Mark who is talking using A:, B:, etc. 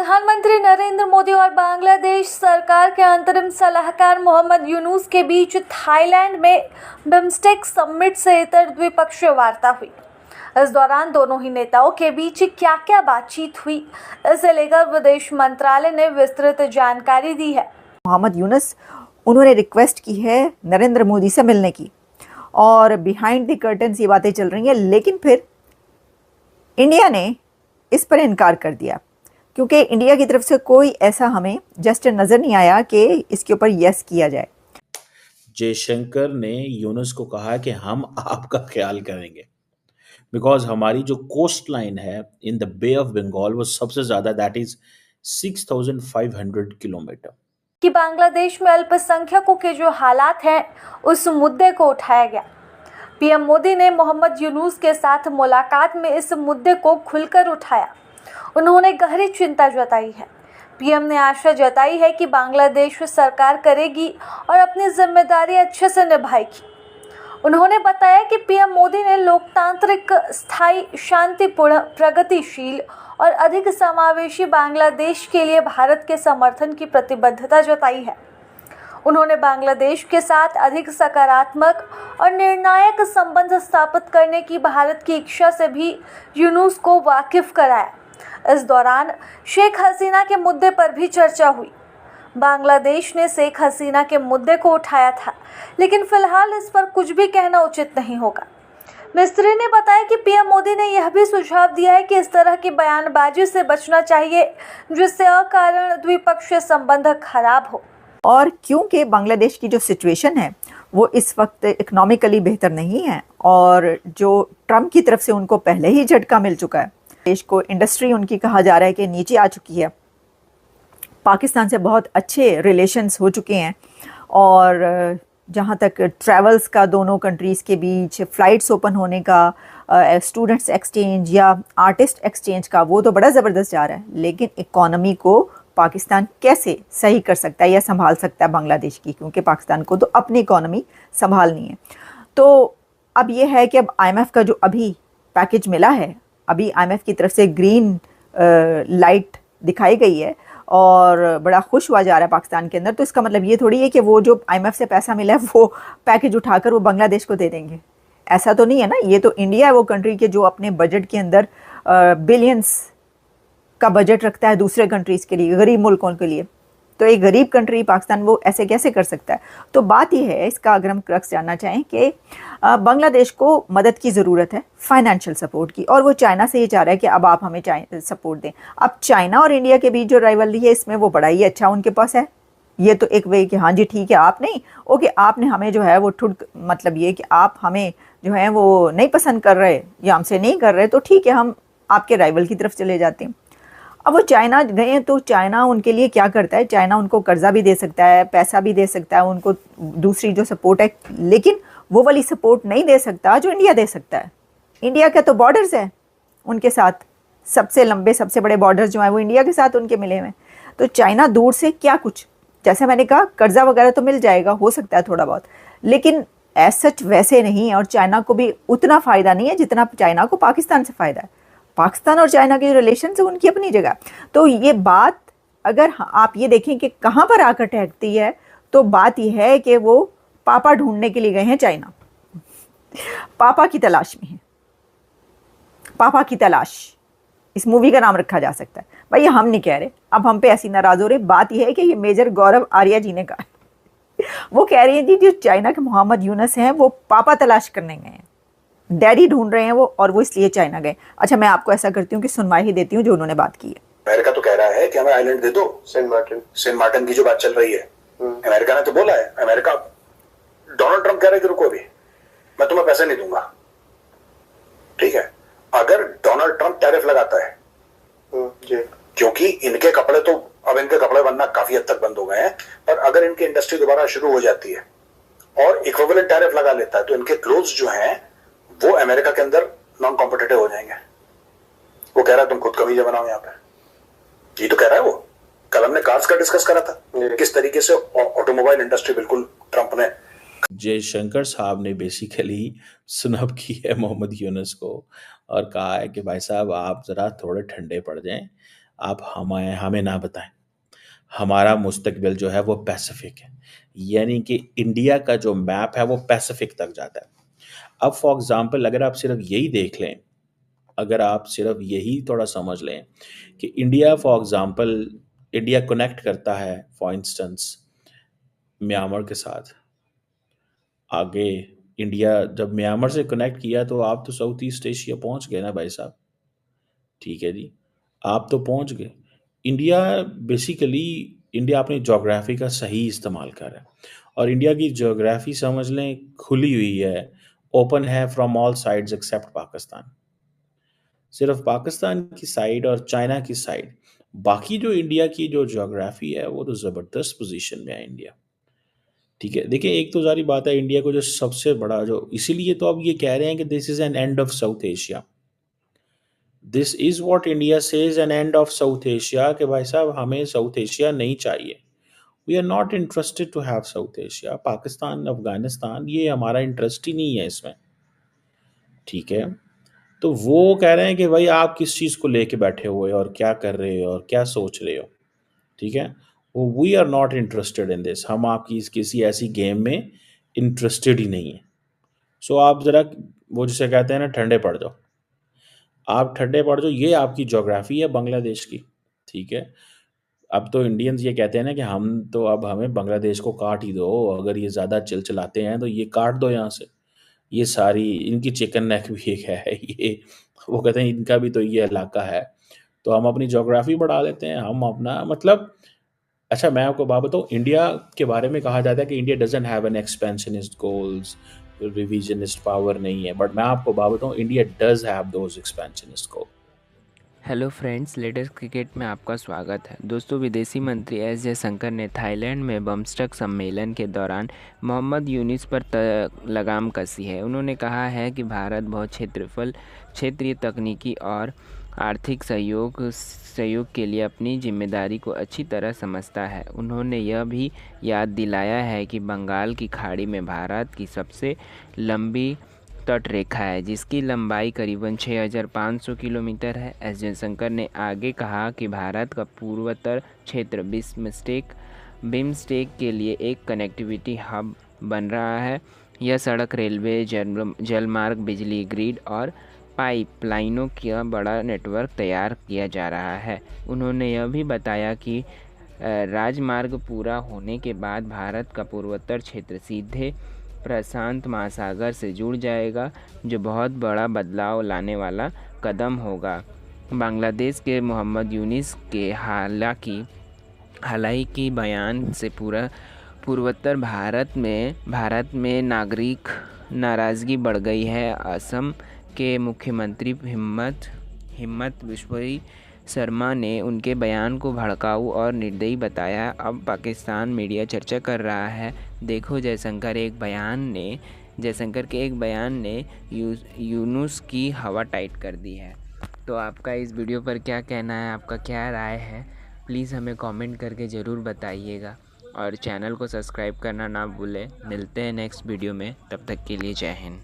A: प्रधानमंत्री नरेंद्र मोदी और बांग्लादेश सरकार के अंतरिम सलाहकार मोहम्मद यूनुस के बीच थाईलैंड में बिम्स्टेक समिट से इतर द्विपक्षीय वार्ता हुई। इस दौरान दोनों ही नेताओं के बीच क्या क्या बातचीत हुई, इसे लेकर विदेश मंत्रालय ने विस्तृत जानकारी दी है।
B: मोहम्मद यूनुस उन्होंने रिक्वेस्ट की है नरेंद्र मोदी से मिलने की और बिहाइंड द कर्टन्स ये बातें चल रही हैं, लेकिन फिर इंडिया ने इस पर इनकार कर दिया क्योंकि इंडिया की तरफ से कोई ऐसा हमें जेस्चर नजर नहीं आया कि इसके ऊपर यस किया जाए।
C: जयशंकर ने यूनुस को कहा कि हम आपका ख्याल करेंगे बिकॉज हमारी जो कोस्ट लाइन है in the bay of Bengal वो सबसे ज्यादा, दैट इज 6,500 किलोमीटर।
A: कि बांग्लादेश में अल्पसंख्यकों के जो हालात हैं उस मुद्दे को उठाया गया। पीएम मोदी ने मोहम्मद यूनुस के साथ मुलाकात में इस मुद्दे को खुलकर उठाया। उन्होंने गहरी चिंता जताई है। पीएम ने आशा जताई है कि बांग्लादेश सरकार करेगी और अपनी जिम्मेदारी अच्छे से निभाएगी। उन्होंने बताया कि पीएम मोदी ने लोकतांत्रिक, स्थायी, शांतिपूर्ण, प्रगतिशील और अधिक समावेशी बांग्लादेश के लिए भारत के समर्थन की प्रतिबद्धता जताई है। उन्होंने बांग्लादेश के साथ अधिक सकारात्मक और निर्णायक संबंध स्थापित करने की भारत की इच्छा से भी यूनुस को वाकिफ कराया। इस दौरान शेख हसीना के मुद्दे पर भी चर्चा हुई। बांग्लादेश ने शेख हसीना के मुद्दे को उठाया था, लेकिन फिलहाल इस पर कुछ भी कहना उचित नहीं होगा। मिस्त्री ने बताया कि पीएम मोदी ने यह भी सुझाव दिया है कि इस तरह की बयानबाजी से बचना चाहिए जिससे अकारण द्विपक्षीय संबंध खराब हो।
B: और क्योंकि बांग्लादेश की जो सिचुएशन है वो इस वक्त इकोनॉमिकली बेहतर नहीं है और जो ट्रम्प की तरफ से उनको पहले ही झटका मिल चुका है, देश को इंडस्ट्री उनकी कहा जा रहा है कि नीचे आ चुकी है। पाकिस्तान से बहुत अच्छे रिलेशंस हो चुके हैं और जहाँ तक ट्रैवल्स का दोनों कंट्रीज़ के बीच फ़्लाइट्स ओपन होने का, स्टूडेंट्स एक्सचेंज या आर्टिस्ट एक्सचेंज का, वो तो बड़ा ज़बरदस्त जा रहा है। लेकिन इकॉनमी को पाकिस्तान कैसे सही कर सकता है या संभाल सकता है बांग्लादेश की, क्योंकि पाकिस्तान को तो अपनी इकॉनमी संभालनी है। तो अब ये है कि अब IMF का जो अभी पैकेज मिला है, अभी IMF की तरफ से ग्रीन लाइट दिखाई गई है और बड़ा खुश हुआ जा रहा है पाकिस्तान के अंदर। तो इसका मतलब ये थोड़ी है कि वो जो IMF से पैसा मिला है वो पैकेज उठाकर वो बांग्लादेश को दे देंगे, ऐसा तो नहीं है ना। ये तो इंडिया है वो कंट्री के जो अपने बजट के अंदर बिलियंस का बजट रखता है दूसरे कंट्रीज़ के लिए, गरीब मुल्कों के लिए। तो एक गरीब कंट्री पाकिस्तान वो ऐसे कैसे कर सकता है। तो बात यह है, इसका अगर हम क्रक्स जानना चाहें कि बांग्लादेश को मदद की ज़रूरत है, फाइनेंशियल सपोर्ट की, और वो चाइना से ये चाह रहा है कि अब आप हमें सपोर्ट दें। अब चाइना और इंडिया के बीच जो राइवलरी है इसमें वो बड़ा ही अच्छा उनके पास है। ये तो एक वे कि हाँ जी ठीक है, आप नहीं ओके, आपने हमें जो है वो मतलब ये कि आप हमें जो है वो नहीं पसंद कर रहे या हमसे नहीं कर रहे, तो ठीक है, हम आपके राइवल की तरफ चले जाते हैं। अब वो चाइना गए हैं तो चाइना उनके लिए क्या करता है, चाइना उनको कर्जा भी दे सकता है, पैसा भी दे सकता है, उनको दूसरी जो सपोर्ट है, लेकिन वो वाली सपोर्ट नहीं दे सकता जो इंडिया दे सकता है। इंडिया का तो बॉर्डर्स है उनके साथ, सबसे लंबे सबसे बड़े बॉर्डर्स जो हैं वो इंडिया के साथ उनके मिले हुए हैं। तो चाइना दूर से क्या कुछ, जैसे मैंने कहा, कर्जा वगैरह तो मिल जाएगा, हो सकता है थोड़ा बहुत, लेकिन एज सच वैसे नहीं है। और चाइना को भी उतना फ़ायदा नहीं है जितना चाइना को पाकिस्तान से फ़ायदा है। पाकिस्तान और चाइना के रिलेशन है उनकी अपनी जगह। तो ये बात अगर आप ये देखें कि कहाँ पर आकर ठहरती है, तो बात यह है कि वो पापा ढूंढने के लिए गए हैं चाइना, पापा की तलाश में है। पापा की तलाश इस मूवी का नाम रखा जा सकता है। भाई हम नहीं कह रहे, अब हम पे ऐसी नाराज हो रहे। बात यह है कि ये मेजर गौरव आर्या जी ने कहा वो कह रही है जी जो चाइना के मोहम्मद यूनुस हैं वो पापा तलाश करने गए हैं, डैडी ढूंढ रहे हैं वो, और वो इसलिए चाइना गए। अच्छा, मैं आपको ऐसा करती हूँ कि सुनवाई ही देती हूँ जो उन्होंने बात की है।
D: अमेरिका तो कह रहा है कि हमें आइलैंड दे दो, सेंट मार्टिन की जो बात चल रही है, अमेरिका ने तो बोला है। अमेरिका, डोनाल्ड ट्रंप कह रहे थे रुको अभी, मैं तुम्हें पैसे नहीं दूंगा, ठीक है। अगर डोनाल्ड ट्रंप टैरिफ लगाता है क्योंकि इनके कपड़े तो अब इनके कपड़े बनना काफी हद तक बंद हो गए हैं, पर अगर इनकी इंडस्ट्री दोबारा शुरू हो जाती है और इक्विवेलेंट टैरिफ लगा लेता है तो इनके क्लोथ्स जो हैं वो अमेरिका के अंदर नॉन कॉम्पिटिटिव हो जाएंगे। वो कह रहा है तुम खुद कमीजा बनाओ यहाँ पे, ये तो कह रहा है वो। कल हमने कार्स का डिस्कस करा था, किस तरीके से ऑटोमोबाइल इंडस्ट्री बिल्कुल ट्रंप ने।
C: जयशंकर साहब ने बेसिकली स्नब की है मोहम्मद यूनुस को और कहा है कि भाई साहब आप ज़रा थोड़े ठंडे पड़ जाएं, आप हमें ना बताएं। हमारा मुस्तकबिल जो है वो पैसिफिक है, यानी कि इंडिया का जो मैप है वो पैसिफिक तक जाता है। अब फॉर एग्जांपल अगर आप सिर्फ यही देख लें, अगर आप सिर्फ यही थोड़ा समझ लें कि India for example India connect करता है फॉर इंस्टेंस म्यांमार के साथ। आगे इंडिया जब म्यांमार से कनेक्ट किया तो आप तो साउथ ईस्ट एशिया पहुंच गए ना भाई साहब। ठीक है जी, आप तो पहुंच गए। इंडिया बेसिकली इंडिया अपनी जोग्राफी का सही इस्तेमाल कर रहा है, और इंडिया की जोग्राफी समझ लें खुली हुई है, ओपन है from all sides except Pakistan. सिर्फ पाकिस्तान की साइड और चाइना की साइड, बाकी जो इंडिया की जो जोग्राफी है वो तो ज़बरदस्त पोजीशन में है इंडिया। ठीक है, देखिए एक तो सारी बात है, इंडिया को जो सबसे बड़ा जो, इसीलिए तो अब ये कह रहे हैं कि this is an end of South Asia. This is what India says, an end of South Asia, कि भाई साहब हमें साउथ एशिया नहीं चाहिए। We are not interested to have South Asia. Pakistan, Afghanistan, ये हमारा इंटरेस्ट ही नहीं है इसमें। ठीक है, तो वो कह रहे हैं कि भाई आप किस चीज़ को लेके बैठे हुए हो और क्या कर रहे हो और क्या सोच रहे हो। ठीक है, वो we are not interested in this, हम आपकी किसी ऐसी गेम में इंटरेस्टेड ही नहीं है। सो आप ज़रा वो जिसे कहते हैं ना ठंडे पड़ जाओ, आप ठंडे पड़ जाओ। ये आपकी ज्योग्राफी है बांग्लादेश की। ठीक है, अब तो इंडियंस ये कहते हैं ना कि हम तो अब हमें बांग्लादेश को काट ही दो, अगर ये ज़्यादा चिलचिलाते हैं तो ये काट दो यहाँ से। ये सारी इनकी चिकन नेक भी एक है ये, वो कहते हैं इनका भी तो ये इलाका है, तो हम अपनी ज्योग्राफी बढ़ा लेते हैं, हम अपना मतलब। अच्छा मैं आपको बात बताऊँ, इंडिया के बारे में कहा जाता है कि India doesn't have an expansionist goals, revisionist power नहीं है, बट मैं आपको बात बताऊँ India does have those expansionist goal.
E: Hello friends, latest cricket में आपका स्वागत है। दोस्तों, विदेशी मंत्री एस जयशंकर ने थाईलैंड में बमस्टक सम्मेलन के दौरान मोहम्मद यूनुस पर लगाम कसी है। उन्होंने कहा है कि भारत बहुत क्षेत्रीय तकनीकी और आर्थिक सहयोग के लिए अपनी जिम्मेदारी को अच्छी तरह समझता है। उन्होंने यह भी याद दिलाया है कि बंगाल की खाड़ी में भारत की सबसे लंबी तट रेखा है, जिसकी लंबाई करीबन 6,500 किलोमीटर है। एस जयशंकर ने आगे कहा कि भारत का पूर्वोत्तर क्षेत्र बिम्स्टेक के लिए एक कनेक्टिविटी हब बन रहा है। यह सड़क, रेलवे, जलमार्ग, बिजली ग्रिड और पाइपलाइनों का बड़ा नेटवर्क तैयार किया जा रहा है। उन्होंने यह भी बताया कि राजमार्ग पूरा होने के बाद भारत का पूर्वोत्तर क्षेत्र सीधे प्रशांत महासागर से जुड़ जाएगा, जो बहुत बड़ा बदलाव लाने वाला कदम होगा। बांग्लादेश के मोहम्मद यूनुस के हालांकि बयान से पूरा पूर्वोत्तर भारत में नागरिक नाराज़गी बढ़ गई है। असम के मुख्यमंत्री हिम्मत बिश्व शर्मा ने उनके बयान को भड़काऊ और निर्दयी बताया। अब पाकिस्तान मीडिया चर्चा कर रहा है, देखो जयशंकर के एक बयान ने यूनुस की हवा टाइट कर दी है। तो आपका इस वीडियो पर क्या कहना है, आपका क्या राय है, प्लीज़ हमें कमेंट करके ज़रूर बताइएगा, और चैनल को सब्सक्राइब करना ना भूलें। मिलते हैं नेक्स्ट वीडियो में, तब तक के लिए जय हिंद।